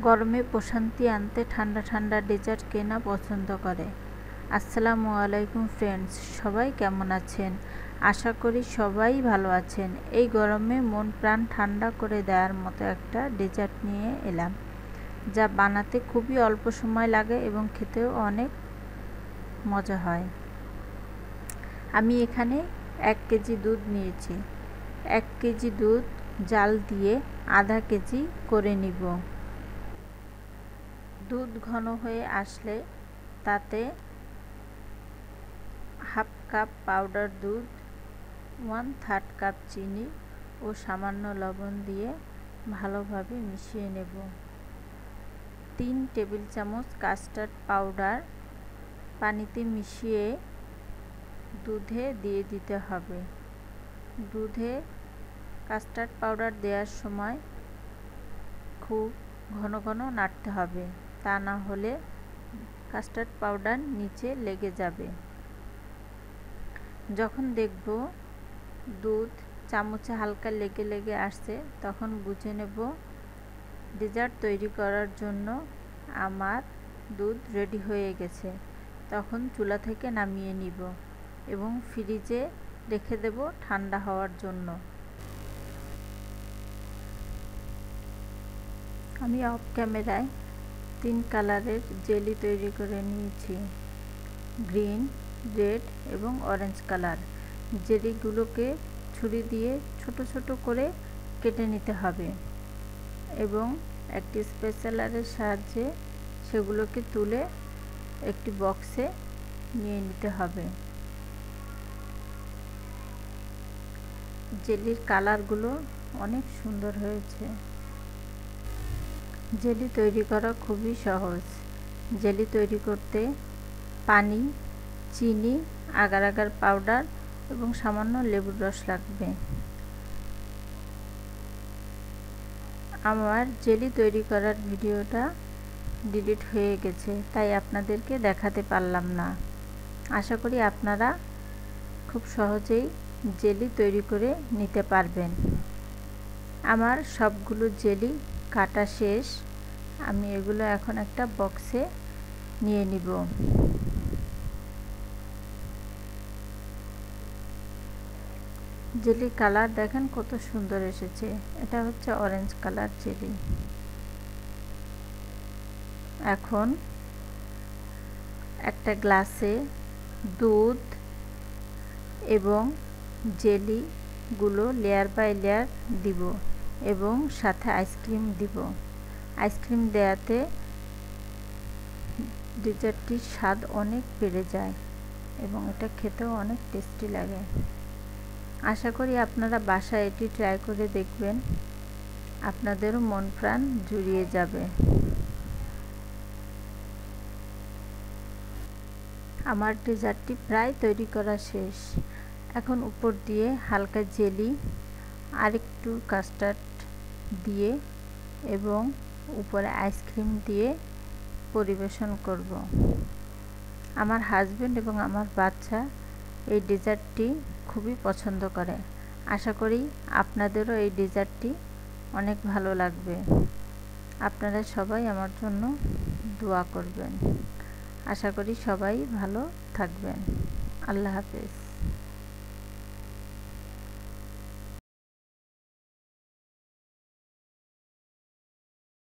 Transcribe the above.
গরমে প্রশান্তি আনতে ঠান্ডা ঠান্ডা ডেজার্ট কে না পছন্দ করে। আসসালামু আলাইকুম ফ্রেন্ডস, সবাই কেমন আছেন? আশা করি সবাই ভালো আছেন। এই গরমে মন প্রাণ ঠান্ডা করে দেওয়ার মতো একটা ডেজার্ট নিয়ে এলাম, যা বানাতে খুবই অল্প সময় লাগে এবং খেতেও অনেক মজা হয়। আমি এখানে 1 কেজি দুধ নিয়েছি। 1 কেজি দুধ জাল দিয়ে আধা কেজি করে নিব। দুধ ঘন হয়ে আসলে তাতে হাফ কাপ পাউডার দুধ, 1/3 কাপ চিনি ও সামান্য লবণ দিয়ে ভালোভাবে মিশিয়ে নেব। 3 টেবিল চামচ কাস্টার্ড পাউডার পানিতে মিশিয়ে দুধে দিয়ে দিতে হবে। দুধে কাস্টার্ড পাউডার দেওয়ার সময় খুব ঘন ঘন নাড়তে হবে, তা না হলে কাস্টার্ড পাউডার নিচে লেগে যাবে। যখন দেখব দুধ চামচে হালকা লেগে লেগে আসছে, তখন বুঝে নেব ডেজার্ট তৈরি করার জন্য আমার দুধ রেডি হয়ে গেছে। তখন চুলা থেকে নামিয়ে নিব এবং ফ্রিজে রেখে দেব ঠান্ডা হওয়ার জন্য। আমি অফ ক্যামেরায় 3 কালারের জেলি তৈরি করে নিয়েছি, গ্রিন, রেড এবং অরেঞ্জ কালার। জেলিগুলোকে ছুরি দিয়ে ছোট ছোট করে কেটে নিতে হবে এবং একটি স্প্যাচুলারের সাহায্যে সেগুলোকে তুলে একটি বক্সে নিয়ে নিতে হবে। জেলির কালারগুলো অনেক সুন্দর হয়েছে। জেলি তৈরি করা খুবই সহজ। জেলি তৈরি করতে পানি, চিনি, আগার আগার পাউডার এবং সামান্য লেবুর রস লাগবে। আমার জেলি তৈরি করার ভিডিওটা ডিলিট হয়ে গেছে, তাই আপনাদেরকে দেখাতে পারলাম না। আশা করি আপনারা খুব সহজেই জেলি তৈরি করে নিতে পারবেন। আমার সবগুলো জেলি কাটা শেষ। আমি এগুলো এখন একটা বক্সে নিয়ে নিব। জেলি কালার দেখেন কত সুন্দর এসেছে। এটা হচ্ছে অরেঞ্জ কালার জেলি। এখন একটা গ্লাসে দুধ এবং জেলিগুলো লেয়ার বাই লেয়ার দিব এবং সাথে আইসক্রিম দিব। আইসক্রিম দেওয়াতে ডেজার্টটির স্বাদ অনেক বেড়ে যায় এবং এটা খেতেও অনেক টেস্টি লাগে। আশা করি আপনারা বাসায় এটি ট্রাই করে দেখবেন, আপনাদেরও মন প্রাণ জুড়িয়ে যাবে। আমার ডেজার্টটি প্রায় তৈরি করা শেষ। এখন উপর দিয়ে হালকা জেলি আর একটু কাস্টার্ড দিয়ে এবং উপরে আইসক্রিম দিয়ে পরিবেশন করব। আমার হাজবেন্ড এবং আমার বাচ্চা এই ডেজার্টটি খুবই পছন্দ করে। আশা করি আপনাদেরও এই ডেজার্টটি অনেক ভালো লাগবে। আপনারা সবাই আমার জন্য দোয়া করবেন। আশা করি সবাই ভালো থাকবেন। আল্লাহ হাফেজ।